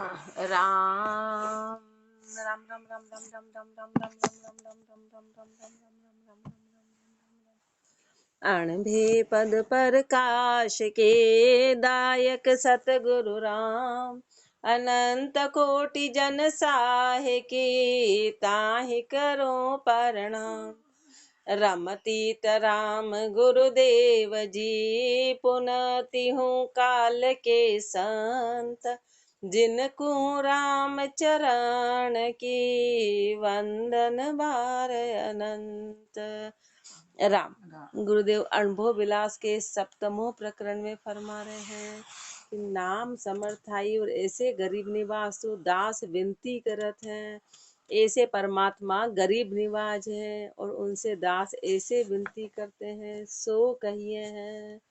राम राम राम राम राम राम राम राम राम राम राम राम राम राम राम राम राम अणभे पद प्रकाश के दायक सतगुरु राम अनंत कोटि जन साहे के ताहि करो प्रणाम। रमतीत राम गुरुदेव जी पुनति हूँ काल के संत जिनको राम चरण की वंदन बार अनंत। राम गुरुदेव अनुभव विलास के सप्तमों प्रकरण में फरमा रहे हैं कि नाम समर्थाई और ऐसे गरीब निवास तो दास विनती करत हैं। ऐसे परमात्मा गरीब निवाज है और उनसे दास ऐसे विनती करते हैं सो कहिए हैं।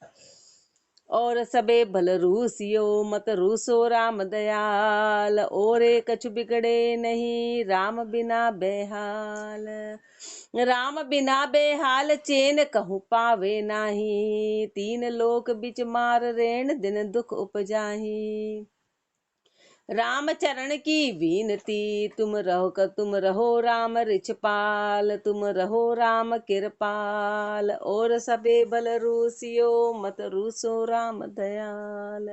और सबे भल रूसियो मत रूसो राम दयाल और कछु बिगड़े नहीं राम बिना बेहाल। राम बिना बेहाल चैन कहूँ पावे नाही तीन लोक बिच मार रेण दिन दुख उपजाही। राम चरण की विनती तुम रहो राम रिछपाल तुम रहो राम कृपाल और सबे बल रूसियो मत रूसो राम दयाल।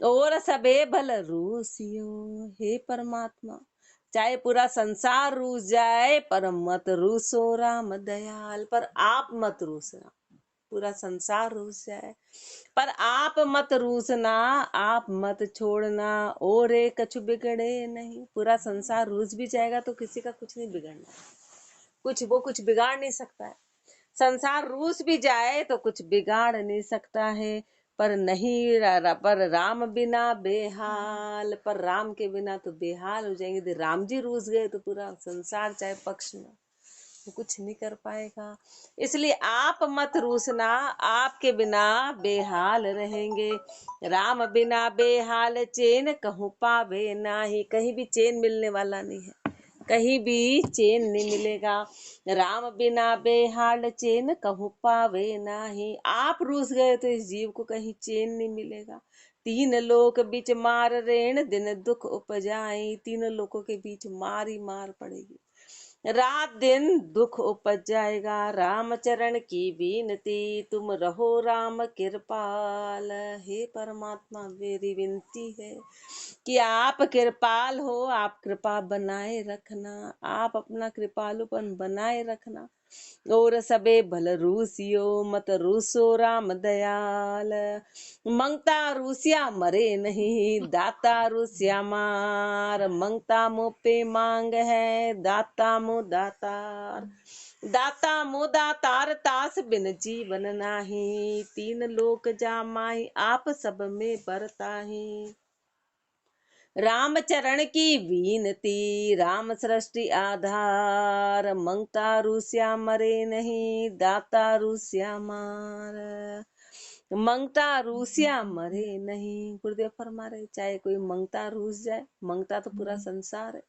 और सबे बल रूसियो हे परमात्मा चाहे पूरा संसार रूस जाए पर मत रूसो राम दयाल। पर आप मत रूसना, पूरा संसार रूस जाए पर आप मत रूसना, आप मत छोड़ना और कछु बिगड़े नहीं। पूरा संसार रूस भी जाएगा तो किसी का कुछ नहीं बिगड़ना, कुछ बिगाड़ नहीं सकता है। संसार रूस भी जाए तो कुछ बिगाड़ नहीं सकता है। पर नहीं पर राम बिना बेहाल, पर राम के बिना तो बेहाल हो जाएंगे। यदि राम जी रूस गए तो पूरा संसार चाहे पक्ष में वो कुछ नहीं कर पाएगा। इसलिए आप मत रूसना, आपके बिना बेहाल रहेंगे। राम बिना बेहाल चैन कहूँ पावे नाही, कहीं भी चैन मिलने वाला नहीं है, कहीं भी चैन नहीं मिलेगा। राम बिना बेहाल चैन कहूँ पावे नाही, आप रूस गए तो इस जीव को कहीं चैन नहीं मिलेगा। तीन लोक बीच मार रेण दिन दुख उपजाई, तीनों लोकों के बीच मार ही मार पड़ेगी, रात दिन दुख उपज जाएगा। राम चरण की विनती तुम रहो राम कृपाल। हे परमात्मा मेरी विनती है कि आप कृपाल हो, आप कृपा बनाए रखना, आप अपना कृपालुपन बनाए रखना। और सबे भल रूसियो मत रूसो राम दयाल। मंगता रूसिया मरे नहीं दाता रूसिया मार, मंगता मुँह पे मांग है दाता मुँह दातार। दाता मुँह दातार तास बिन जीवन नाही, तीन लोक जामाही आप सब में बरताही। राम चरण की विनती राम सृष्टि आधार, मंगता रूसिया मरे नहीं दाता रूसिया मार। मंगता रूसिया मरे नहीं, गुरुदेव फरमा रहे चाहे कोई मंगता रूस जाए, मंगता तो पूरा संसार है।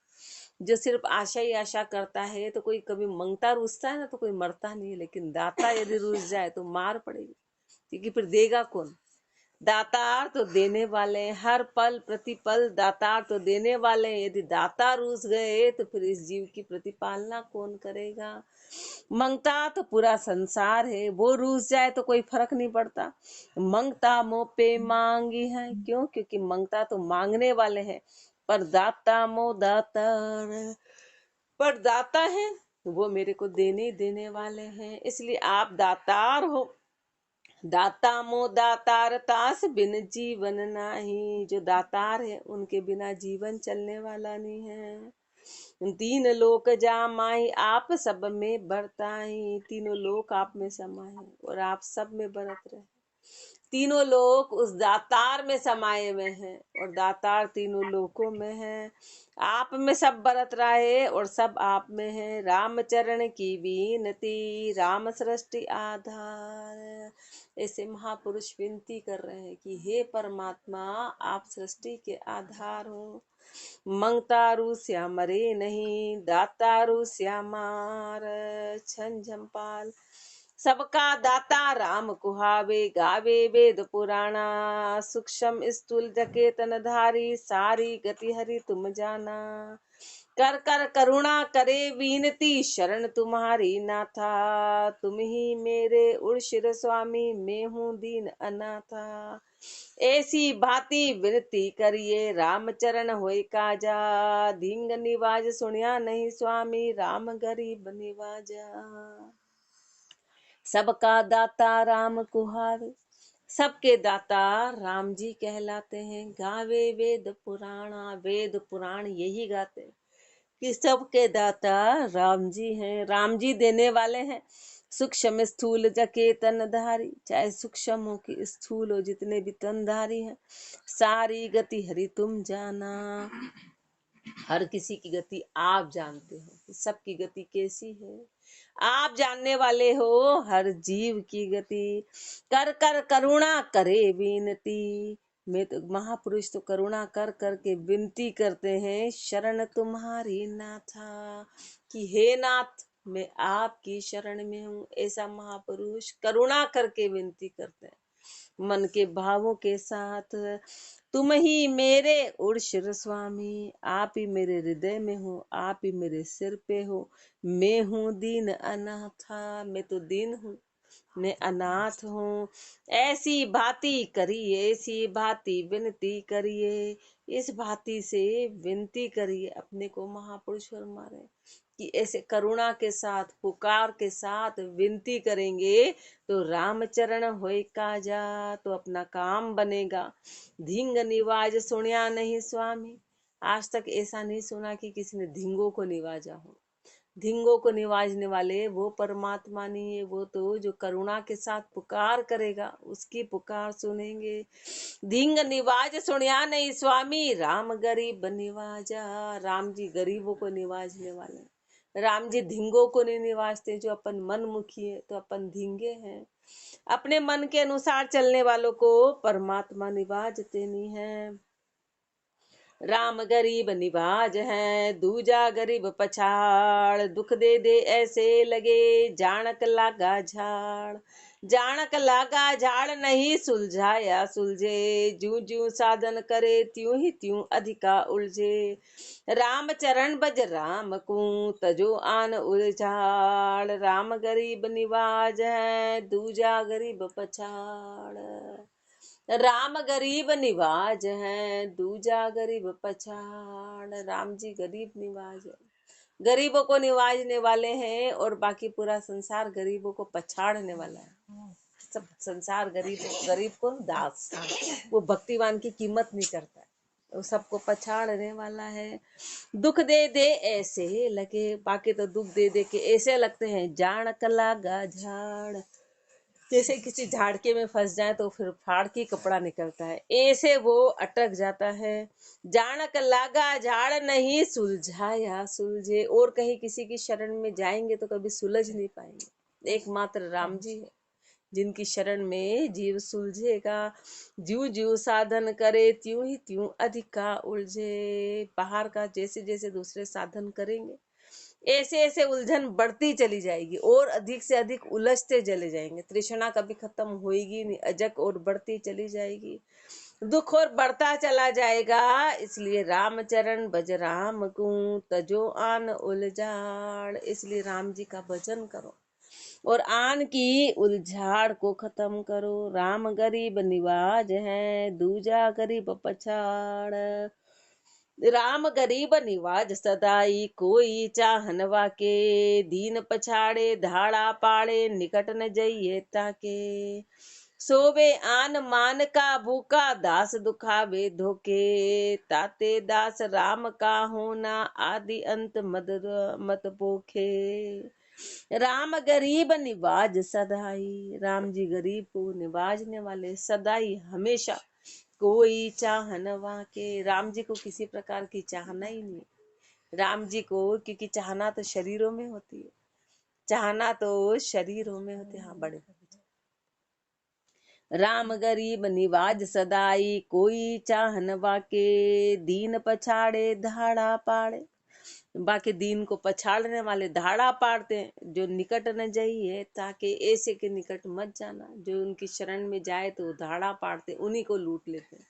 जो सिर्फ आशा ही आशा करता है तो कोई कभी मंगता रूसता है ना तो कोई मरता नहीं है, लेकिन दाता यदि रूस जाए तो मार पड़ेगी, क्योंकि फिर देगा कौन। दातार तो देने वाले हैं, हर पल प्रतिपल दातार तो देने वाले हैं। यदि दाता रूस गए तो फिर इस जीव की प्रतिपालना कौन करेगा। मंगता तो पूरा संसार है, वो रूस जाए तो कोई फर्क नहीं पड़ता। मंगता मोह पे मांगी है, क्यों? क्योंकि मंगता तो मांगने वाले हैं, पर दाता मोह दातार, पर दाता है वो मेरे को देने वाले हैं। इसलिए आप दातार हो, दाता मो दातार तास बिन जीवन नाही। जो दातार है उनके बिना जीवन चलने वाला नहीं है। तीन लोक जामाई आप सब में बरताई, तीनों लोक आप में समाये और आप सब में बरत रहे। तीनों लोक उस दातार में समाये हुए हैं और दातार तीनों लोकों में है। आप में सब बरत रहा है और सब आप में है। राम चरण की विनती राम सृष्टि आधार, ऐसे महापुरुष विनती कर रहे हैं कि हे परमात्मा आप सृष्टि के आधार हो। मंगतारू श्या मरे नहीं दातारू श्या मार, छन झम्पाल सबका दाता राम कुहावे, गावे वेद पुराणा। सूक्ष्म स्थूल जके तन धारी, सारी गति हरि तुम जाना। कर कर करुणा करे विनती, शरण तुम्हारी नाथा। तुम ही मेरे उड़शिर स्वामी, मैं हूँ दीन अनाथा। ऐसी भांति विनती करिए, रामचरण होय काजा। धींग निवाज सुनिया नहीं स्वामी, राम गरीब निवाजा। सबका दाता राम कुहावे, सबके दाता राम जी कहलाते हैं। गावे वेद पुराणा, वेद पुराण यही गाते हैं कि सबके दाता राम जी हैं, राम जी देने वाले हैं। सूक्ष्म स्थूल जके तनधारी, चाहे सूक्ष्म हो कि स्थूल हो, जितने भी तनधारी हैं। सारी गति हरि तुम जाना, हर किसी की गति आप जानते हो कि सबकी गति कैसी है, आप जानने वाले हो हर जीव की गति। कर कर करुणा करे विनती, मैं तो महापुरुष तो करुणा कर करके विनती करते हैं, शरण तुम्हारी नाथा, कि हे नाथ मैं आपकी शरण में हूँ। ऐसा महापुरुष करुणा करके विनती करते हैं मन के भावों के साथ। तुम ही मेरे उड़शिर स्वामी, आप ही मेरे हृदय में हो, आप ही मेरे सिर पे हो। मैं हूँ दीन अनाथा, मैं तो दीन हूँ, मैं अनाथ हूँ। ऐसी भांति करिए, ऐसी भांति विनती करिए, इस भांति से विनती करिए अपने को महापुरुष फरमाए कि ऐसे करुणा के साथ, पुकार के साथ विनती करेंगे तो रामचरण होय काजा, तो अपना काम बनेगा। धींग निवाज सुनिया नहीं स्वामी, आज तक ऐसा नहीं सुना कि किसी ने धींगों को निवाजा हो। धींगों को निवाजने वाले वो परमात्मा नहीं है, वो तो जो करुणा के साथ पुकार करेगा उसकी पुकार सुनेंगे। धींग निवाज सुनिया नहीं स्वामी, राम गरीब निवाजा, राम जी गरीबों को निवाजने वाले हैं। राम जी धींगों को नहीं निवाजते, जो अपन मन मुखी है तो अपन धींगे हैं। अपने मन के अनुसार चलने वालों को परमात्मा निवाजते नहीं है। राम गरीब निवाज है, दूजा गरीब पछाड़। दुख दे दे ऐसे लगे, जानक लागा झाड़। जानक लागा झाड़ नहीं सुलझाया सुलझे, जू जू साधन करे त्यों ही त्यों अधिका उलझे। राम चरण बज राम को, तजो आन उलझाड़। राम गरीब निवाज है, दूजा गरीब पछाड़। राम गरीब निवाज है, दूजा गरीब पछाड़। राम जी गरीब निवाज है, गरीबों को निवाजने वाले हैं, और बाकी पूरा संसार गरीबों को पछाड़ने वाला है। सब संसार गरीब, गरीब को दास, वो भक्तिवान की कीमत नहीं करता है, वो सबको पछाड़ने वाला है। दुख दे दे ऐसे लगे, बाकी तो दुख दे दे के ऐसे लगते हैं, जानक लागा झाड़। जैसे किसी झाड़के में फंस जाए तो फिर फाड़ के कपड़ा निकलता है, ऐसे वो अटक जाता है। जानक लागा झाड़ नहीं सुलझाया सुलझे, और कहीं किसी की शरण में जाएंगे तो कभी सुलझ नहीं पाएंगे। एकमात्र राम जी है जिनकी शरण में जीव सुलझेगा। ज्यों ज्यों साधन करे त्यों ही त्यों अधिका उलझे। बाहर का जैसे जैसे दूसरे साधन करेंगे ऐसे ऐसे उलझन बढ़ती चली जाएगी, और अधिक से अधिक उलझते चले जाएंगे। तृष्णा कभी खत्म होएगी नहीं, अजक और बढ़ती चली जाएगी, दुख और बढ़ता चला जाएगा। इसलिए रामचरण भज राम को, तजो आन उलझाड़। इसलिए राम जी का भजन करो और आन की उलझाड़ को खत्म करो। राम गरीब निवाज है, दूजा गरीब पछाड़। राम गरीब निवाज सदाई, कोई चाहनवा के। दीन पछाड़े धाड़ा पाड़े, निकट न जइए ताके। सोवे आन मान का भूखा, दास दुखावे धोके। ताते दास राम का होना, आदि अंत मत पोखे। राम गरीब निवाज सदाई, राम जी गरीब को निवाजने वाले, सदाई हमेशा। कोई चाहनवा के, राम जी को किसी प्रकार की चाहना ही नहीं। राम जी को क्योंकि चाहना तो शरीरों में होती है, चाहना तो शरीरों में होती है। हाँ बड़े राम गरीब निवाज सदाई, कोई चाहनवा के। दीन पछाड़े धाड़ा पाड़े, बाकी दीन को पछाड़ने वाले धाड़ा पाड़ते हैं, जो निकट न जाइए ताकि ऐसे के निकट मत जाना। जो उनकी शरण में जाए तो धाड़ा पाड़ते, उन्हीं को लूट लेते हैं।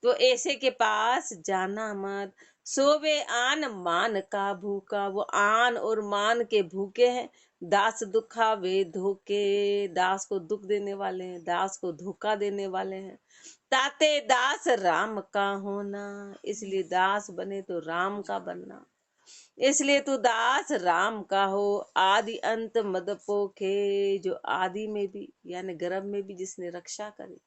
तो ऐसे के पास जाना मत। सोवे आन मान का भूखा, वो आन और मान के भूखे हैं। दास दुखा वे धोखे, दास को दुख देने वाले हैं, दास को धोखा देने वाले हैं। ताते दास राम का होना, इसलिए दास बने तो राम का बनना। इसलिए तू दास राम का हो। आदि अंत मद पोखे, जो आदि में भी यानी गर्भ में भी जिसने रक्षा करी,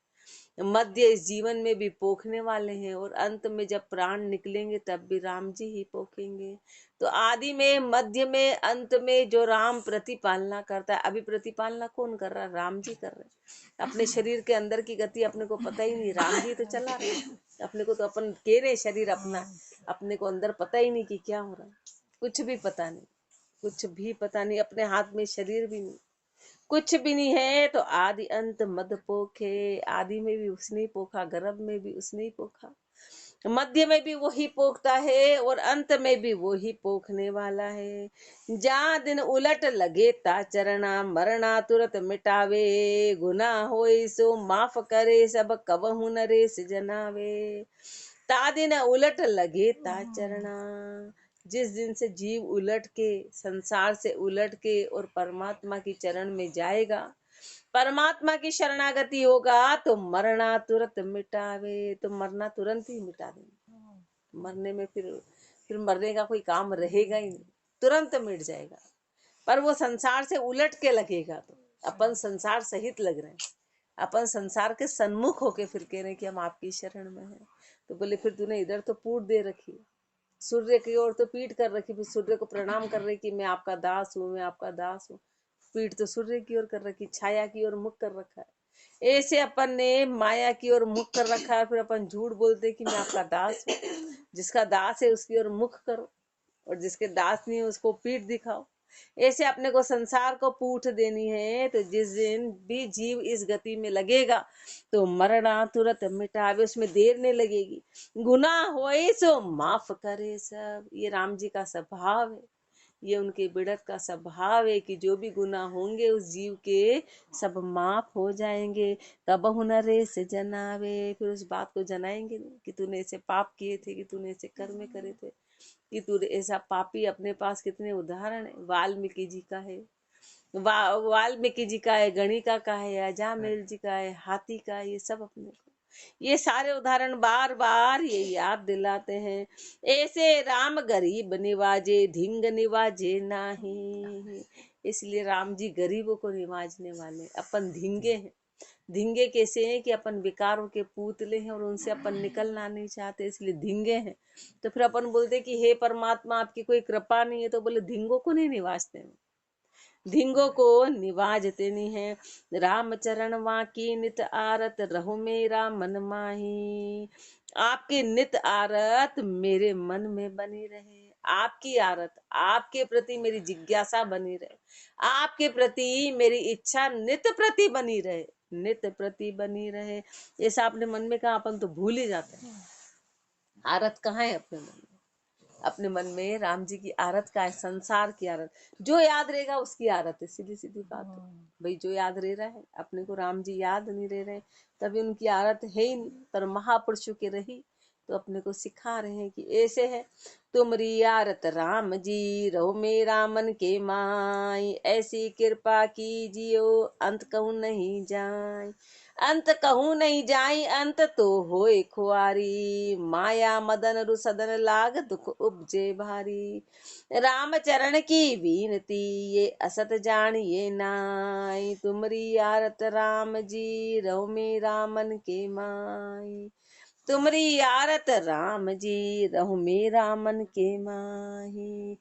मध्य इस जीवन में भी पोखने वाले हैं, और अंत में जब प्राण निकलेंगे तब भी राम जी ही पोखेंगे। तो आदि में, मध्य में, अंत में जो राम प्रतिपालना करता है, अभी प्रतिपालना कौन कर रहा है? राम जी कर रहे हैं। अपने शरीर के अंदर की गति अपने को पता ही नहीं, राम जी तो चला रहे हैं। अपने को तो अपन कह रहे शरीर अपना, अपने को अंदर पता ही नहीं कि क्या हो रहा है, कुछ भी पता नहीं, कुछ भी पता नहीं। अपने हाथ में शरीर भी नहीं, कुछ भी नहीं है। तो आदि अंत मद पोखे, आदि में भी उसने ही पोखा, गर्भ में भी उसने ही पोखा, मध्य में भी वही पोखता है, और अंत में भी वही पोखने वाला है। जहाँ दिन उलट लगे ता चरना, मरना तुरंत मिटावे, गुना होई सो माफ करे, सब कबहु नरेश जनावे। ता दिन उलट लगे ता चरना, जिस दिन से जीव उलट के, संसार से उलट के और परमात्मा की चरण में जाएगा, परमात्मा की शरणागति होगा, तो मरना तुरंत मिटावे, तो मरना तुरंत ही मिटा देंगे। मरने में फिर मरने का कोई काम रहेगा ही नहीं, तुरंत मिट जाएगा। पर वो संसार से उलट के लगेगा, तो अपन संसार सहित लग रहे हैं, अपन संसार के सन्मुख होके फिर कह रहे हैं कि हम आपकी शरण में हैं। तो बोले फिर तूने इधर तो पूट दे रखी, सूर्य की ओर तो पीठ कर रखी, फिर सूर्य को प्रणाम कर रही कि मैं आपका दास हूँ, मैं आपका दास हूँ। पीठ तो सूर्य की ओर कर रखी, छाया की ओर मुख कर रखा है। ऐसे अपन ने माया की ओर मुख कर रखा है, फिर अपन झूठ बोलते कि मैं आपका दास हूँ। जिसका दास है उसकी ओर मुख करो, और जिसके दास नहीं है उसको पीठ दिखाओ। ऐसे अपने को संसार को पूठ देनी है। तो जिस दिन भी जीव इस गति में लगेगा, तो मरना तुरंत मिटावे, उसमें देर नहीं लगेगी। गुनाह होए सो माफ करे सब, ये राम जी का स्वभाव है, ये उनके बिड़त का स्वभाव है कि जो भी गुनाह होंगे उस जीव के सब माफ हो जाएंगे। कबहु न रेस जनावे, फिर उस बात को जनाएंगे नहीं कि तूने ऐसे पाप किए थे, कि तूने ऐसे कर्म करे थे, कि तू ऐसा पापी। अपने पास कितने उदाहरण है, वाल्मीकि जी का है, वाल्मीकि जी का है, गणिका का है, अजामिल जी का है, हाथी का है, ये सब अपने को, ये सारे उदाहरण बार बार ये याद दिलाते हैं। ऐसे राम गरीब निवाजे, धिंग निवाजे नाही, इसलिए राम जी गरीबों को निवाजने वाले। अपन धिंगे हैं, धिंगे कैसे हैं कि अपन विकारों के पुतले हैं और उनसे अपन निकलना नहीं चाहते, इसलिए धिंगे हैं। तो फिर अपन बोलते कि हे परमात्मा आपकी कोई कृपा नहीं है, तो बोले धिंगों को नहीं निवाजते हैं, धिंगों को निवाजते नहीं है। राम चरण वाकी नित आरत, रहो मेरा मन माही, आपकी नित आरत मेरे मन में बनी रहे। आपकी आरत, आपके प्रति मेरी जिज्ञासा बनी रहे, आपके प्रति मेरी इच्छा नित प्रति बनी रहे, नित प्रति बनी रहे। ऐसा अपने मन में कहा, अपन तो भूल ही जाते हैं। आरत कहाँ है अपने मन में? अपने मन में राम जी की आरत का है, संसार की आरत। जो याद रहेगा उसकी आरत है, सीधी सीधी बात है भाई। जो याद रह रहा है, अपने को राम जी याद नहीं रह रहे, तभी उनकी आरत है ही नहीं। पर महापुरुषों के रही तो अपने को सिखा रहे हैं कि ऐसे है। तुमरी आरत राम जी, रहो मेरा मन के माई, ऐसी कृपा कीजियो अंत कहूँ नहीं जाए, अंत कहूँ नहीं जाई, अंत तो होए खुआरी, माया मदन रुसदन लाग दुख उपजे भारी। राम चरण की बीनती ये असत जानिए नाई, तुमरी आरत राम जी, रहो मेरा मन के माई, तुमरी आरत राम जी, रहो मेरा मन के माही।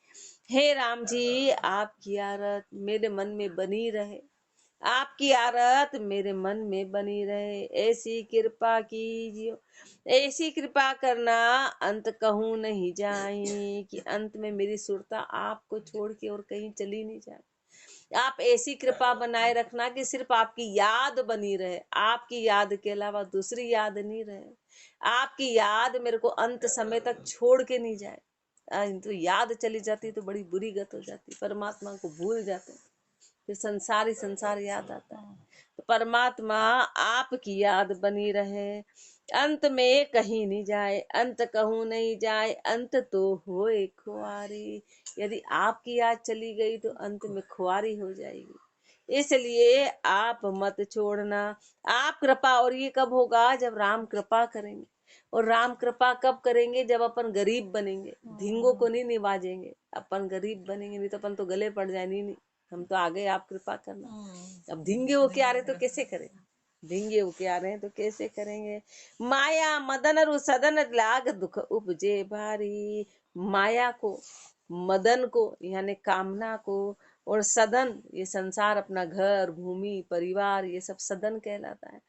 हे राम जी, आपकी आरत मेरे मन में बनी रहे, आपकी आरत मेरे मन में बनी रहे, ऐसी कृपा कीजिए, ऐसी कृपा करना अंत कहूँ नहीं जाए, कि अंत में मेरी सुरता आपको छोड़ के और कहीं चली नहीं जाए। आप ऐसी कृपा बनाए रखना कि सिर्फ आपकी याद बनी रहे, आपकी याद के अलावा दूसरी याद नहीं रहे, आपकी याद मेरे को अंत समय तक छोड़ के नहीं जाए, तो याद चली जाती तो बड़ी बुरी गत हो जाती, परमात्मा को भूल जाते हैं, फिर संसार ही संसार याद आता है। तो परमात्मा आपकी याद बनी रहे, अंत में कहीं नहीं जाए, अंत कहूँ नहीं जाए, अंत तो होए खुआरी। यदि आपकी याद चली गई तो अंत में खुआरी हो जाएगी, इसलिए आप मत छोड़ना। आप कृपा, और ये कब होगा? जब राम कृपा करेंगे। और राम कृपा कब करेंगे? जब अपन गरीब बनेंगे, धींगों को नहीं निवाजेंगे, अपन गरीब बनेंगे, नहीं तो अपन तो गले पड़ जाए, नहीं हम तो आ गए, आप कृपा करना। अब धींगे होके आ रहे तो कैसे करें? धींगे होके आ रहे हैं तो कैसे करेंगे? माया मदन रु सदन लाग दुख उपजे भारी। माया को, मदन को यानी कामना को, और सदन ये संसार, अपना घर भूमि परिवार, ये सब सदन कहलाता है।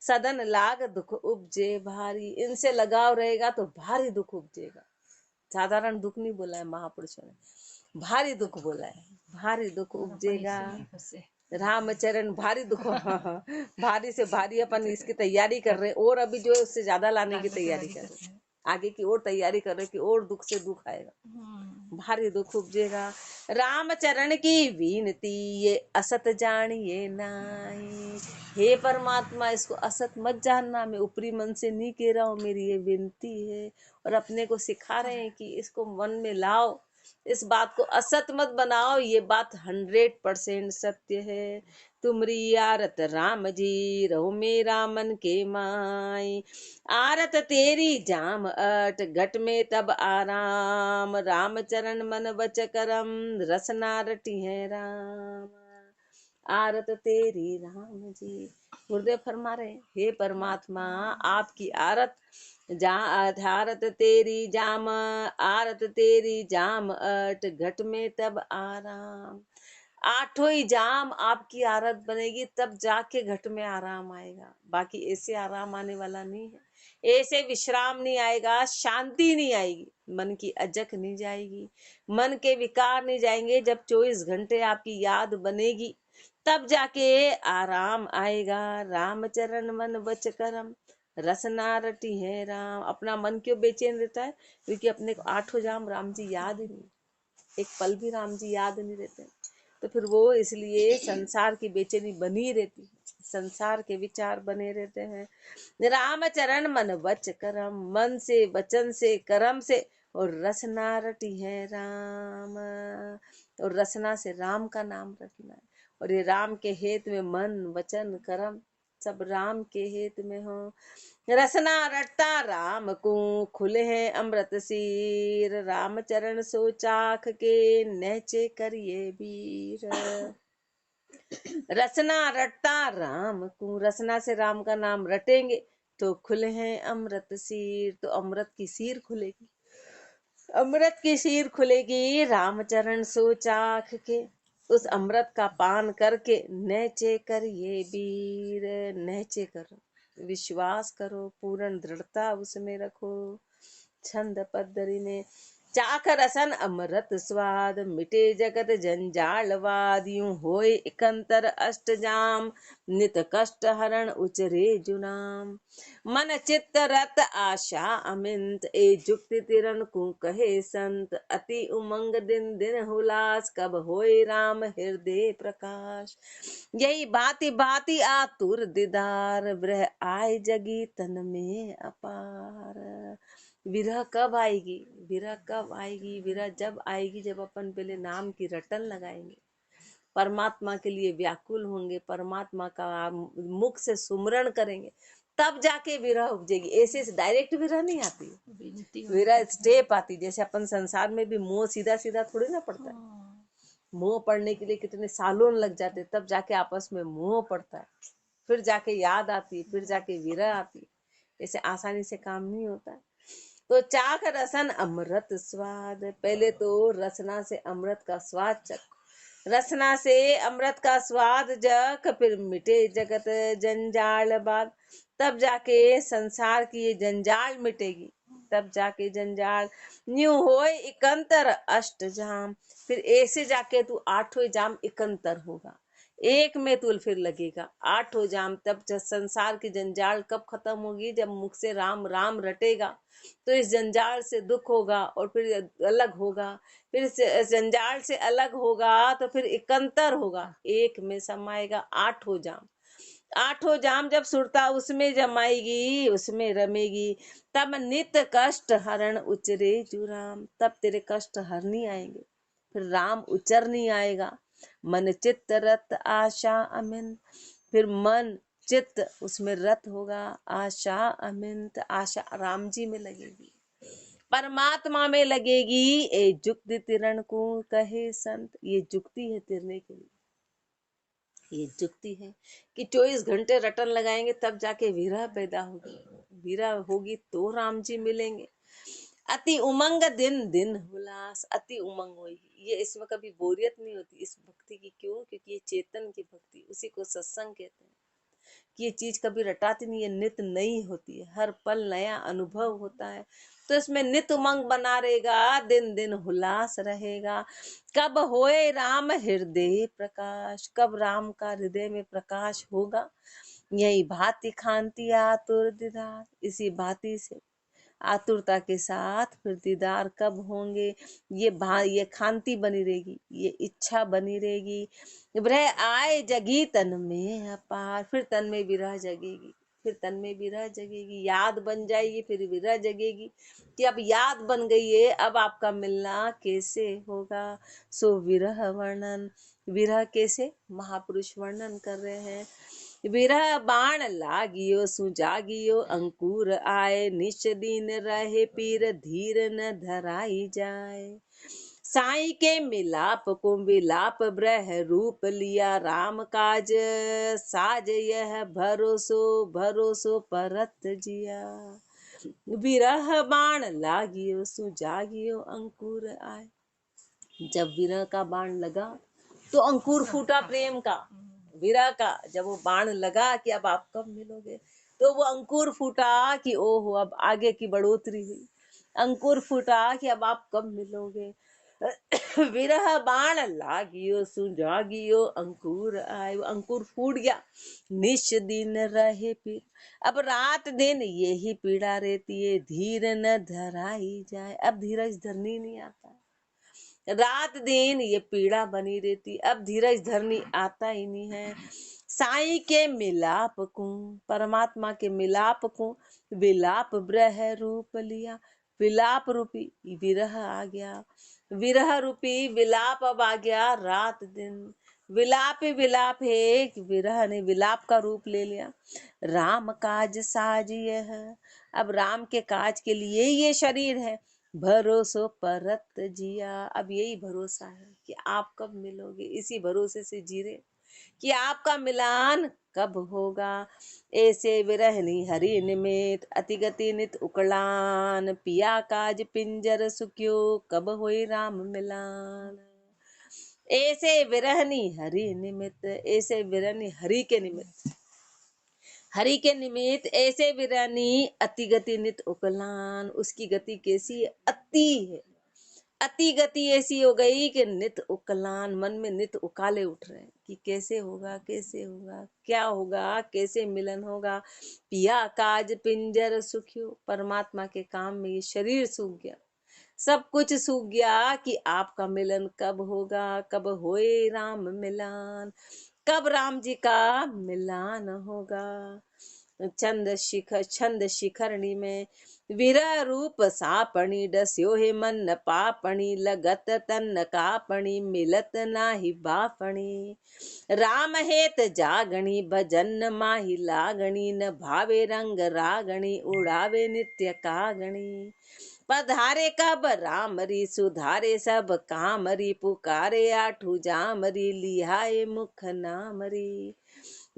सदन लाग दुख उपजे भारी, इनसे लगाव रहेगा तो भारी दुख उपजेगा। साधारण दुख नहीं बोला है महापुरुषों ने, भारी दुख बोला है, भारी दुख उपजेगा। रामचरण भारी दुख भारी से भारी अपन इसकी तैयारी कर रहे हैं, और अभी जो है उससे ज्यादा लाने की तैयारी कर रहे हैं, आगे की और तैयारी कर रहे हैं कि और दुख से दुख आएगा, भारी दुख उपजेगा। रामचरण की विनती ये असत जानिए नाई। हे परमात्मा, इसको असत मत जानना, मैं ऊपरी मन से नहीं कह रहा हूँ, मेरी ये विनती है। और अपने को सिखा रहे हैं कि इसको मन में लाओ, इस बात को असत मत बनाओ, ये बात 100% सत्य है। तुमरी आरत राम जी रहो मेरा मन के माई, आरत तेरी जाम अट घट में तब आराम, राम चरण मन बच करम रसना रटी है राम। आरत तेरी राम जी, गुरुदेव फरमा रहे, हे परमात्मा आपकी आरत, आरत तेरी जाम, आरत तेरी जाम अट घट में तब आराम। आठों ही जाम आपकी आरत बनेगी, तब जाके घट में आराम आएगा, बाकी ऐसे आराम आने वाला नहीं है, ऐसे विश्राम नहीं आएगा, शांति नहीं आएगी, मन की अजक नहीं जाएगी, मन के विकार नहीं जाएंगे। जब 24 घंटे आपकी याद बनेगी तब जाके आराम आएगा। रामचरण मन बच करम रसना रटी है राम। अपना मन क्यों बेचैन रहता है? क्योंकि अपने को आठों जाम राम जी याद ही नहीं, एक पल भी राम जी याद नहीं रहते, तो फिर वो इसलिए संसार की बेचैनी बनी रहती है, संसार के विचार बने रहते हैं। रामचरण मन बच करम, मन से वचन से कर्म से, और रसना रटी है राम, और रसना से राम का नाम रखना है। और ये राम के हेत में मन वचन कर्म सब राम के हेत में हो। रसना रटता राम को खुले हैं अमृत सीर, रामचरण सो चाख के नहचे करिए वीर। रसना रटता राम को, रसना से राम का नाम रटेंगे तो खुले हैं अमृत सीर, तो अमृत की सीर खुलेगी, अमृत की सीर खुलेगी। रामचरण सो चाख के, उस अमृत का पान करके नहचे करिए वीर, नहचे करो, विश्वास करो, पूर्ण दृढ़ता उसमें रखो। छंद पद्धति में चाख रसन अमृत स्वाद, मिटे जगत जंजालवाद, यूं होए इकंतर अष्टजाम, नित कष्ट हरण उचरे जुनाम। मन चित्त रत आशा अमिंत, ए जुक्ति तिरन को कहे संत, अति उमंग दिन दिन हुलास, कब होए राम हृदय प्रकाश। यही भांति भांति आतुर दीदार, ब्रह आए जगी तन में अपार। विरह कब आएगी? विरह कब आएगी? विरह जब आएगी जब अपन पहले नाम की रटन लगाएंगे, परमात्मा के लिए व्याकुल होंगे, परमात्मा का मुख से सुमरण करेंगे, तब जाके विरह उपजेगी। ऐसे डायरेक्ट विरह नहीं आती, विरह स्टेप आती। जैसे अपन संसार में भी मोह सीधा सीधा थोड़ी ना पड़ता है, मोह पड़ने के लिए कितने सालों लग जाते, तब जाके आपस में मोह पड़ता है, फिर जाके याद आती, फिर जाके विरह आती। ऐसे आसानी से काम नहीं होता है। तो चाख रसन अमृत स्वाद, पहले तो रसना से अमृत का स्वाद चख, रसना से अमृत का स्वाद जख, फिर मिटे जगत जंजाल बाद, तब जाके संसार की ये जंजाल मिटेगी, तब जाके जंजाल न्यू होए इकंतर अष्ट जाम, फिर ऐसे जाके तू आठों जाम इकंतर होगा। एक में तुल फिर लगेगा आठों जाम। तब जब संसार की जंजाल कब खत्म होगी, जब मुख से राम राम रटेगा तो इस जंजाल से दुख होगा और फिर अलग होगा, फिर इस जंजाल से अलग होगा तो फिर इकंतर होगा, एक में समाएगा आठों जाम। आठों जाम जब सुरता उसमें जमाएगी, उसमें रमेगी, तब नित कष्ट हरण उचरे जुराम। तब तेरे कष्ट हर नहीं आएंगे, फिर राम उचर नहीं आएगा। मन चित्त रत आशा अमिन, फिर मन चित्त उसमें रत होगा, आशा अमित, आशा राम जी में लगेगी, परमात्मा में लगेगी। ए जुक्ति तिरण को कहे संत, ये जुक्ति है तिरने के लिए, ये जुक्ति है कि 24 घंटे रटन लगाएंगे तब जाके विरह पैदा होगी, विरह होगी तो राम जी मिलेंगे। अति उमंग दिन दिन हुलास, अति उमंग होगी, ये इसमें कभी बोरियत नहीं होती इस भक्ति की। क्यों? क्योंकि ये चेतन की भक्ति, उसी को सत्संग कहते हैं कि ये चीज कभी रटाती नहीं है, नित नई होती है, हर पल नया अनुभव होता है। तो इसमें नित उमंग बना रहेगा, दिन दिन हुलास रहेगा। कब होए राम हृदय प्रकाश, कब राम का हृदय में प्रकाश होगा, यही भांति खांति आतुर दीदार, इसी भांति से आतुरता के साथ फिर दीदार कब होंगे, ये खांति बनी रहेगी, ये इच्छा बनी रहेगी। विरह आए जगी तन में अपार, फिर तन में विरह जगेगी, फिर तन में विरह जगेगी, याद बन जाएगी, फिर विरह जगेगी कि अब याद बन गई है, अब आपका मिलना कैसे होगा। सो विरह वर्णन, विरह कैसे महापुरुष वर्णन कर रहे हैं। विरह बाण लागियो सुजागियो, अंकुर आए निश दिन रहे पीर, धीर न धराई जाए। साई के मिलाप को विलाप ब्रह रूप लिया, राम काज साज यह भरोसो भरोसो परत जिया। विरह बाण लागियो सुजागियो, अंकुर आए, जब विरह का बाण लगा तो अंकुर फूटा प्रेम का, विरह का जब वो बाण लगा कि अब आप कब मिलोगे, तो वो अंकुर फूटा कि ओहो अब आगे की बढ़ोतरी हुई, अंकुर फूटा कि अब आप कब मिलोगे। विरह बाण लागियो सुजागियो, अंकुर आए, अंकुर फूट गया, निश दिन रहे पीर, अब रात दिन यही पीड़ा रहती है, धीर न धराई जाए, अब धीरज धरनी नहीं आता, रात दिन ये पीड़ा बनी रहती, अब धीरज धरनी आता ही नहीं है। साईं के मिलाप को, परमात्मा के मिलाप को विलाप ब्रह रूप लिया, विलाप रूपी विरह आ गया, विरह रूपी विलाप अब आ गया, रात दिन विलाप ही विलाप है कि विरह ने विलाप का रूप ले लिया। राम काज साज यह, अब राम के काज के लिए ये शरीर है, भरोसो परत जिया, अब यही भरोसा है कि आप कब मिलोगे, इसी भरोसे से जी रहे कि आपका मिलान कब होगा। ऐसे विरहनी हरि निमित, अति गति नित उकलान, पिया काज पिंजर सुख्यो, कब होई राम मिलान। ऐसे विरहनी हरि निमित, ऐसे विरहनी हरि के निमित्त, हरि के निमित्त ऐसे विरहनी अति गति नित उकलान, उसकी गति कैसी है, अति है, अति गति ऐसी हो गई कि नित उकलान, मन में नित उकाले उठ रहे हैं कि कैसे होगा, कैसे होगा, क्या होगा, कैसे मिलन होगा। पिया काज पिंजर सुखियो, परमात्मा के काम में ये शरीर सूख गया, सब कुछ सूख गया कि आपका मिलन कब होगा, कब होए राम मिलान, कब राम जी का मिलान होगा। छंद शिखरणी में विरह रूप सापणी, डस्यो हे मन पापणी, लगत तन कापणी, मिलत नाही बापणी। राम हेत जागणी, भजन माही लागणी, न भावे रंग रागणी, उड़ावे नित्य कागणी। पधारे कब रामरी, सुधारे सब कामरी, पुकारे आठू जामरी, लिहाए मुख नामरी।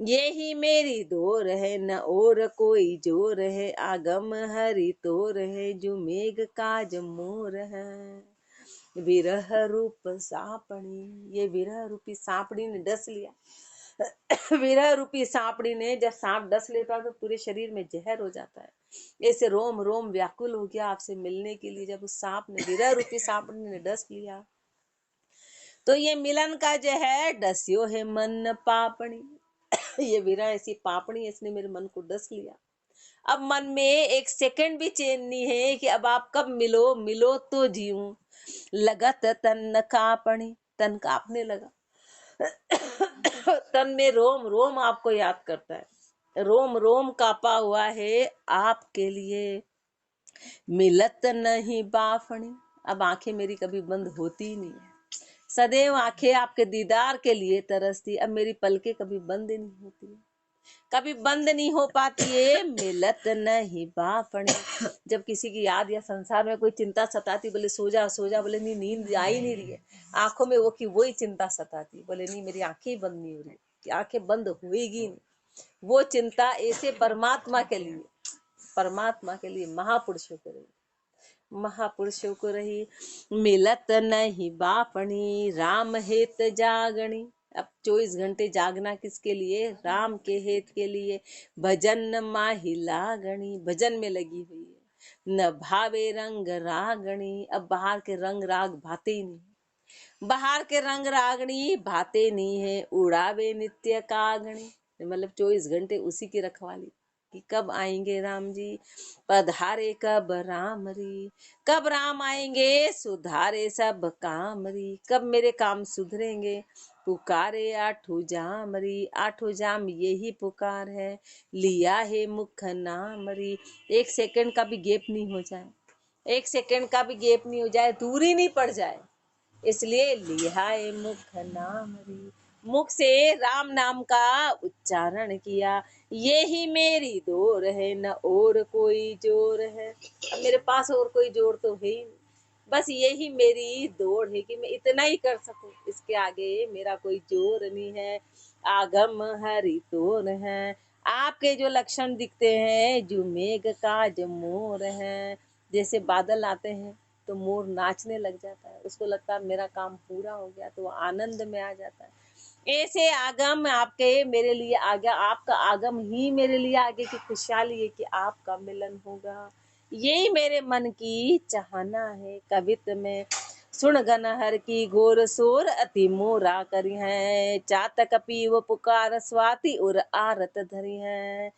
ये ही मेरी दोर है, न और कोई जोर है, आगम हरि तोर है, जो मेघ काज मोर है। विरह रूप सांपणी, ये विरह रूपी सांपड़ी ने डस लिया। विरह रूपी सांपड़ी ने, जब सांप डस लेता है तो पूरे शरीर में जहर हो जाता है, ऐसे रोम रोम व्याकुल हो गया आपसे मिलने के लिए। जब उस सांप ने, विरह रूपी सांपड़ी ने डस लिया तो ये मिलन का जो है डस्यो है मन पापणी। ये वीरा ऐसी पापणी, इसने मेरे मन को डस लिया। अब मन में एक सेकंड भी चैन नहीं है कि अब आप कब मिलो, मिलो तो जीऊं। लगत तन कापणी, तन कांपने लगा। तन में रोम रोम आपको याद करता है, रोम रोम कांपा हुआ है आपके लिए। मिलत नहीं बाफणी, अब आंखें मेरी कभी बंद होती ही नहीं है। सदैव आंखें आपके दीदार के लिए तरसती, अब मेरी पलकें कभी बंद नहीं होती, कभी बंद नहीं हो पाती है। मिलत नहीं बाफणी, जब किसी की याद या संसार में कोई चिंता सताती, बोले सो जा सो जा, बोले नहीं नींद आ ही नहीं रही है, आंखों में वो की वही चिंता सताती, बोले नहीं मेरी आंखें ही बंद नहीं हो रही, कि आंखें बंद होएगी नहीं। वो चिंता ऐसे परमात्मा के लिए, परमात्मा के लिए महापुरुषों को रही, महापुरुषों को रही। मिलत नहीं बापणी, राम हेत जागणी, अब 24 घंटे जागना किसके लिए, राम के हेत के लिए। भजन माही लागणी, भजन में लगी हुई है। न भावे रंग रागणी, अब बाहर के रंग राग भाते ही नहीं, बाहर के रंग रागणी भाते नहीं है। उड़ावे नित्य कागणी, मतलब 24 घंटे उसी की रखवाली कि कब आएंगे राम जी, पधारे कब राम री, कब राम आएंगे सुधारे सब काम री, कब मेरे काम सुधरेंगे। पुकारे आठों जाम री, आठों जाम यही पुकार है, लिया है मुख नाम री। एक सेकंड का भी गैप नहीं हो जाए, एक सेकंड का भी गैप नहीं हो जाए, दूरी नहीं पड़ जाए, इसलिए लिहाए मुख नाम री, मुख से राम नाम का उच्चारण किया। ये ही मेरी दौर है, न और कोई जोर है, अब मेरे पास और कोई जोर तो है ही नहीं, बस यही मेरी दौड़ है कि मैं इतना ही कर सकूं, इसके आगे मेरा कोई जोर नहीं है। आगम हरि तोर है, आपके जो लक्षण दिखते हैं, जो मेघ का जो मोर है, जैसे बादल आते हैं तो मोर नाचने लग जाता है, उसको लगता है मेरा काम पूरा हो गया, तो वो आनंद में आ जाता है। ऐसे आगम आपके मेरे लिए आ गया, आपका आगम ही मेरे लिए आगे की खुशहाली है कि आपका मिलन होगा, यही मेरे मन की चाहना है। कवित में सुन गन हर की घोर सोर, अति मोरा करी है, चातक पीव पुकार स्वाति और आरत धरी है।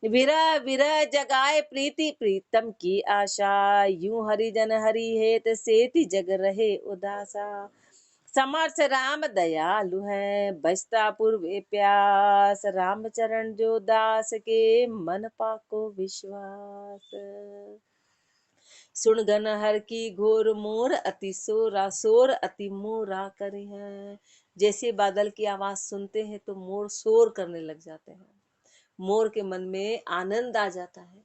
विरह विरह जगाए प्रीति प्रीतम की आशा, यूं हरिजन हरि हेत सेति जग रहे उदासा। समर्थ राम दयालु है, बचता पूर्वे प्यास, राम चरण जो दास के मन पाको विश्वास। सुन गन हर की घोर मोर, अति सोरा सोर अति मोरा करे हैं। जैसे बादल की आवाज सुनते हैं तो मोर शोर करने लग जाते हैं, मोर के मन में आनंद आ जाता है,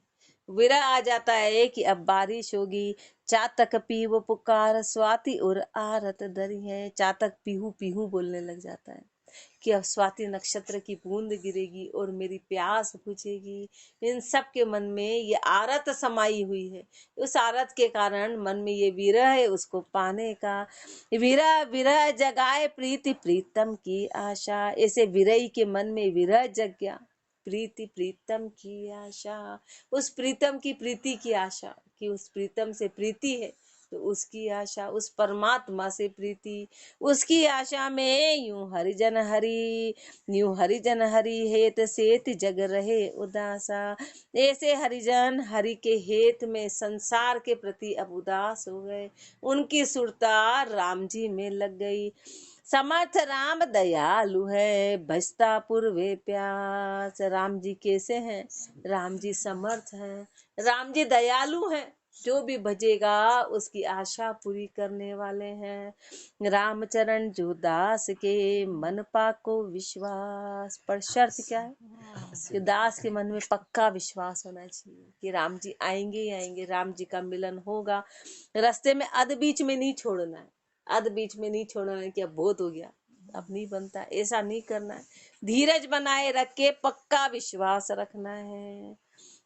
विरह आ जाता है कि अब बारिश होगी। चातक पीहू पुकार स्वाति और आरत धरी है, चातक पीहू पीहू बोलने लग जाता है कि अब स्वाति नक्षत्र की बूंद गिरेगी और मेरी प्यास बुझेगी। इन सब के मन में ये आरत समाई हुई है, उस आरत के कारण मन में ये विरह है उसको पाने का। विरह विरह जगाए प्रीति प्रीतम की आशा, ऐसे विरही के मन में विरह जग गया, प्रीति प्रीतम की आशा, उस प्रीतम की प्रीति की आशा, कि उस प्रीतम से प्रीति है तो उसकी आशा, उस परमात्मा से प्रीति, उसकी आशा में यूं हरिजन हरि, यूं हरिजन हरि हेत सेत जग रहे उदासा। ऐसे हरिजन हरि के हेत में संसार के प्रति अब उदास हो गए, उनकी सुरता राम जी में लग गई। समर्थ राम दयालु है, भजता पूर्वे प्यास, राम जी कैसे हैं, राम जी समर्थ हैं, राम जी दयालु हैं, जो भी भजेगा उसकी आशा पूरी करने वाले हैं। रामचरण जो दास के मन पाको विश्वास, पर शर्त क्या है कि दास के मन में पक्का विश्वास होना चाहिए कि राम जी आएंगे ही आएंगे, राम जी का मिलन होगा। रास्ते में अध बीच में नहीं छोड़ना है, अध बीच में नहीं छोड़ना है कि अब बहुत हो गया अब नहीं बनता, ऐसा नहीं करना है। धीरज बनाए रख के पक्का विश्वास रखना है।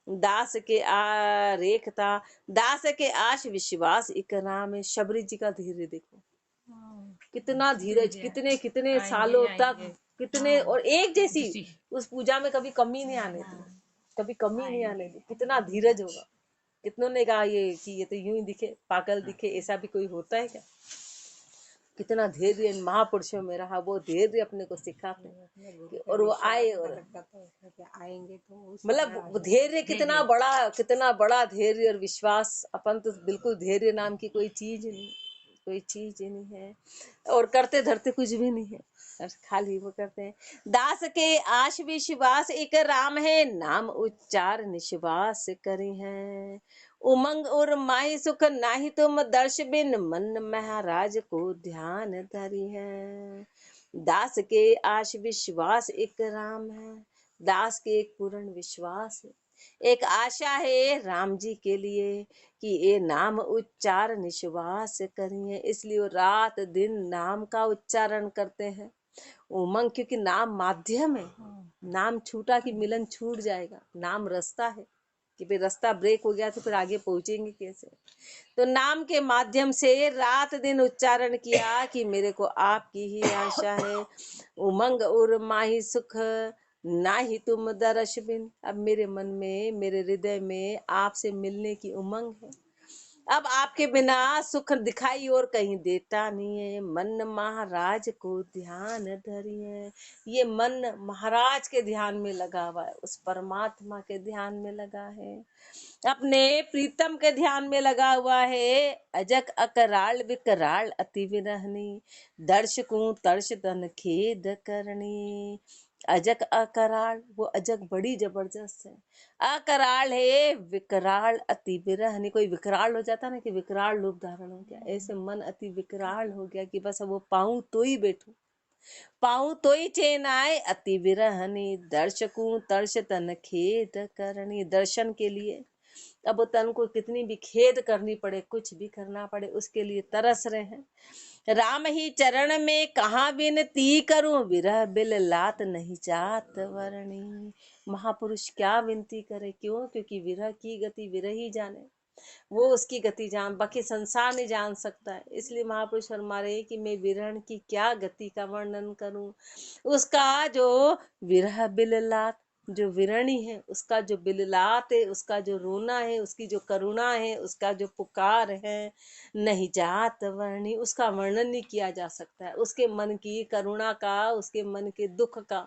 दास के आ रेखता, दास के आश विश्वास इकराम है। शबरी जी का धीरे देखो, कितना धीरज, कितने कितने सालों तक, कितने और एक जैसी उस पूजा में कभी कमी नहीं आने दी, कभी कमी नहीं आने दी, कितना धीरज होगा। कितनों ने कहा ये कि ये तो यूं ही दिखे, पागल दिखे, ऐसा भी कोई होता है क्या। कितना धैर्य इन महापुरुषों में रहा, वो धैर्य अपने को सिखाते हैं और वो आए और आएंगे तो मतलब धैर्य कितना बड़ा धैर्य और विश्वास। अपन तो बिल्कुल धैर्य नाम की कोई चीज नहीं, कोई चीज ही नहीं है और करते धरते कुछ भी नहीं है, खाली वो करते हैं। दास के आश विश्वास एक राम है, नाम उच्चार निश्वास करी है। उमंग और माही सुख नाही तुम दर्श बिन, मन महाराज को ध्यान धरी है। दास के आश विश्वास एक राम है, दास के एक पूर्ण विश्वास है, एक आशा है राम जी के लिए कि ये नाम उच्चार निश्वास करिए, इसलिए वो रात दिन नाम का उच्चारण करते हैं। उमंग क्योंकि नाम माध्यम है, नाम छूटा कि मिलन छूट जाएगा, नाम रास्ता है कि भाई रास्ता ब्रेक हो गया तो फिर आगे पहुंचेंगे कैसे। तो नाम के माध्यम से रात दिन उच्चारण किया कि मेरे को आपकी ही आशा है। उमंग और माही सुख ना ही तुम दर्श बिन, अब मेरे मन में मेरे हृदय में आपसे मिलने की उमंग है। अब आपके बिना सुख दिखाई और कहीं देता नहीं है। मन महाराज को ध्यान धरिए, ये मन महाराज के ध्यान में लगा हुआ है, उस परमात्मा के ध्यान में लगा है, अपने प्रीतम के ध्यान में लगा हुआ है। अजक अकराल विकराल अति विरहनी, दर्शकों तर्श तन खेद करनी। अजक अकराल, वो अजक बड़ी जबरदस्त है, अकराल है विकराल अति विरहनी। कोई विकराल हो जाता ना कि विकराल रूप धारण हो गया, ऐसे मन अति विकराल हो गया कि बस अब वो पाऊं तो ही बैठूं, पाऊं तो ही चैन आए। अति विरहनी दर्शकों तर्श तन खेद करनी, दर्शन के लिए अब वो तन को कितनी भी खेद करनी पड़े, कुछ भी करना पड़े, उसके लिए तरस रहे हैं। राम ही चरण में कहाँ विनती करूं, विरह बिल लात नहीं चाहत वर्णी। महापुरुष क्या विनती करे, क्यों? क्योंकि विरह की गति विरह ही जाने, वो उसकी गति जान, बाकी संसार नहीं जान सकता है। इसलिए महापुरुष फरमारे कि मैं विरह की क्या गति का वर्णन करूं। उसका जो विरह बिललात, जो विरणी है, उसका जो बिललात है, उसका जो रोना है, उसकी जो करुणा है, उसका जो पुकार है, नहीं जात वर्णी, उसका वर्णन नहीं किया जा सकता है। उसके मन की करुणा का, उसके मन के दुख का,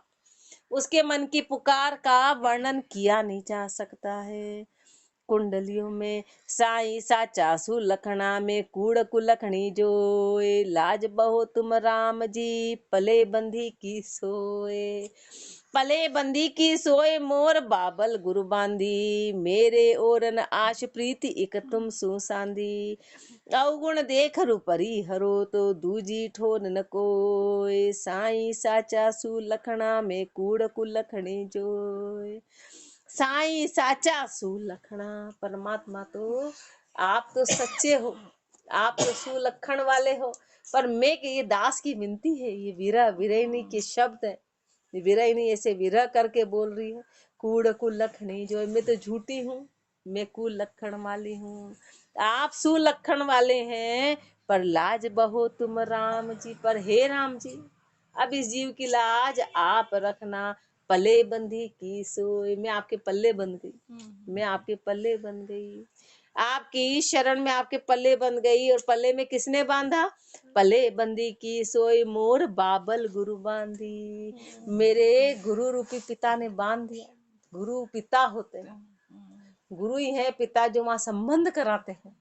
उसके मन की पुकार का वर्णन किया नहीं जा सकता है। कुंडलियों में साई साचा सुलखना में कूड़ कुलखणी जोए, लाज बहो तुम राम जी पले बंधी की सोए। पले बंदी की सोए मोर बाबल गुरु बांधी, मेरे ओरन आश प्रीति इक तुम सुसांदी। अवगुण देख रूपरी हरो तो दूजी ठोर न कोय, साई साचा सुलखना में कूड़ कुलखणी जोए। साई साचा सुलखना, परमात्मा तो आप तो सच्चे हो, आप तो सुलखण वाले हो, पर मैं कि ये दास की विनती है, ये विरह विरहिणी के शब्द है, विरहिणी ऐसे विरह करके बोल रही है। कूड़ कुलखणी जो, मैं तो झूठी हूँ, मैं कुलखण वाली हूँ, आप सुलखण वाले हैं, पर लाज बहो तुम राम जी पर। हे राम जी, अब इस जीव की लाज आप रखना। पले बंधी की सोई, मैं आपके पल्ले बंध गई, मैं आपके पल्ले बन गई, आपकी शरण में आपके पल्ले बन गई। और पल्ले में किसने बांधा? पले बंदी की सोई मोर बाबल गुरु बांधी, मेरे गुरु रूपी पिता ने बांध दिया। गुरु पिता होते हैं, गुरु ही है पिता जो वहां संबंध कराते हैं,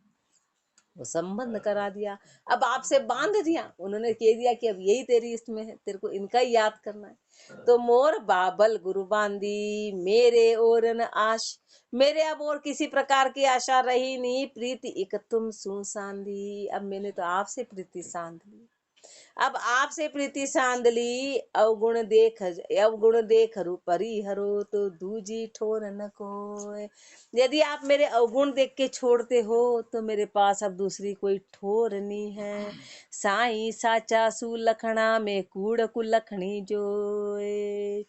वो संबंध करा दिया, अब आपसे बांध दिया। उन्होंने कह दिया कि अब यही तेरी इसमें है, तेरे को इनका ही याद करना है। तो मोर बाबल गुरु बांधी, मेरे और न आश, मेरे अब और किसी प्रकार की आशा रही नहीं। प्रीति एक तुम सुसांदी, अब मैंने तो आपसे प्रीति सांध ली, अब आपसे प्रीति सांध ली। अवगुण देख रूपरी हरो तो दूजी ठोर न कोय। यदि आप मेरे अवगुण देख के छोड़ते हो तो मेरे पास अब दूसरी कोई ठोर नहीं है। साई साचा सुलखना में कूड़ कुलखणी जो,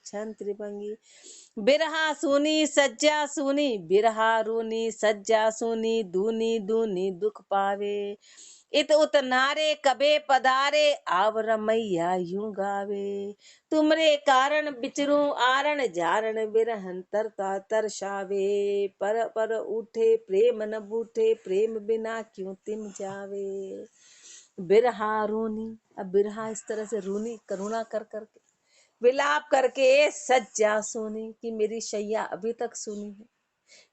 छन त्रिभंगी बिरहा सुनी सज्जा सुनी, बिरहा रूनी सज्जा सुनी, दूनी दूनी दुख पावे। इत उत नारे कबे पधारे, आवर मैया यूं गावे। तुमरे कारण बिचरू आरण जारण, बिरहन तरता तरसावे। पर उठे प्रेम न बूठे, प्रेम बिना क्यों तिम जावे। बिरहा रूनी, अब बिरहा इस तरह से रूनी करुणा कर करके विलाप करके सज्जा सोनी, कि मेरी शैया अभी तक सुनी है,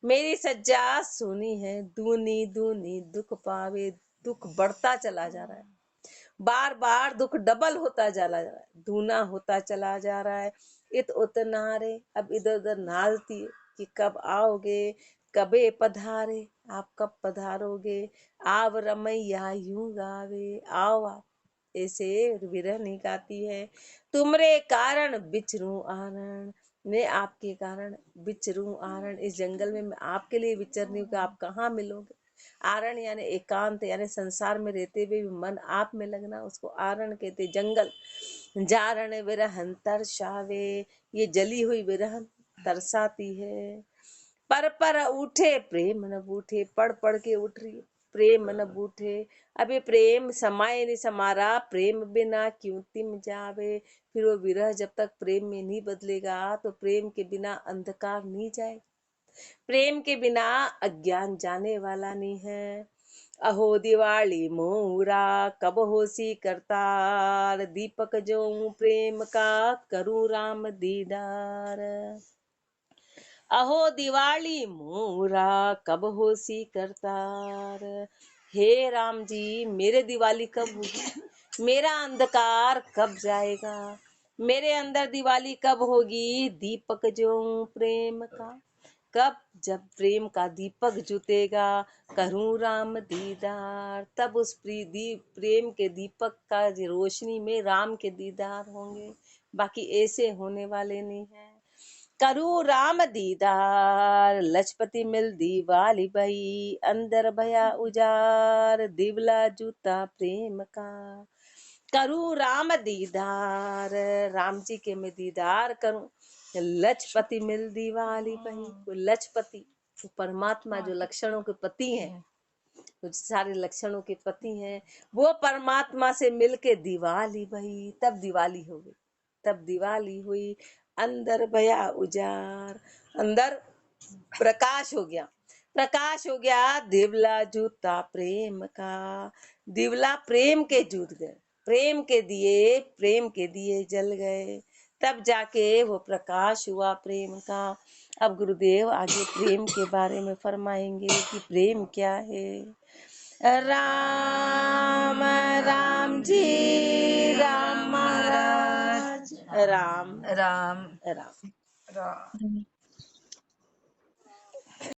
मेरी सज्जा सुनी है, दूनी दूनी दुख पावे, दुख बढ़ता चला जा रहा है, बार बार दुख डबल होता चला जा रहा है, दूना होता चला जा रहा है। इत उत नारे, अब इधर उधर नाचती है कि कब आओगे, कबे पधारे, आप कब पधारोगे, आव रमैया यूं गावे, आओ आप, ऐसे विरह नहीं गाती है। तुमरे कारण बिचरूं आरण, मैं आपके कारण बिचरूं आरण, इस जंगल में मैं आपके लिए विचर रही हूँ कि आप कहाँ मिलोगे। आरण यानी एकांत, यानी संसार में रहते हुए भी मन आप में लगना, उसको आरण कहते। जंगल जारण विरहन तरसावे, ये जली हुई विरहन तरसाती है। पर उठे प्रेम न बूठे, पढ़ पढ़ के उठ रही, प्रेम न बूठे, अबे प्रेम समाये नहीं समारा, प्रेम बिना क्यों तिम जावे। फिर वो विरह जब तक प्रेम में नहीं बदलेगा तो प्रेम के बिना अंधकार नहीं जाए, प्रेम के बिना अज्ञान जाने वाला नहीं है। अहो दिवाली मोरा, कब होसी करतार, दीपक जो प्रेम का करूं राम दीदार। अहो दिवाली मोरा, कब होसी करतार, हे राम जी मेरे दिवाली कब होगी, मेरा अंधकार कब जाएगा, मेरे अंदर दिवाली कब होगी, दीपक जो प्रेम का, कब, जब प्रेम का दीपक जुटेगा, करूं राम दीदार, तब उस प्रेम के दीपक का रोशनी में राम के दीदार होंगे, बाकी ऐसे होने वाले नहीं है। करू राम दीदार, लजपति मिल दीवाली बही, अंदर भया उजार, दिवला जूता प्रेम का। करू राम दीदार, राम जी के मैं दीदार करूं, लजपति मिल दीवाली बही, वो लजपति, वो परमात्मा जो लक्षणों के पति हैं, जो सारे लक्षणों के पति हैं, वो परमात्मा से मिलके दिवाली बही, तब दिवाली हो गई, तब दिवाली हुई। अंदर भया उजार, अंदर प्रकाश हो गया, प्रकाश हो गया, दिवला जूता प्रेम का, दिवला प्रेम के जूत गए, प्रेम के दिए जल गए, तब जाके वो प्रकाश हुआ प्रेम का। अब गुरुदेव आगे प्रेम के बारे में फरमाएंगे कि प्रेम क्या है। राम राम जी राम महाराज, राम राम राम। राम।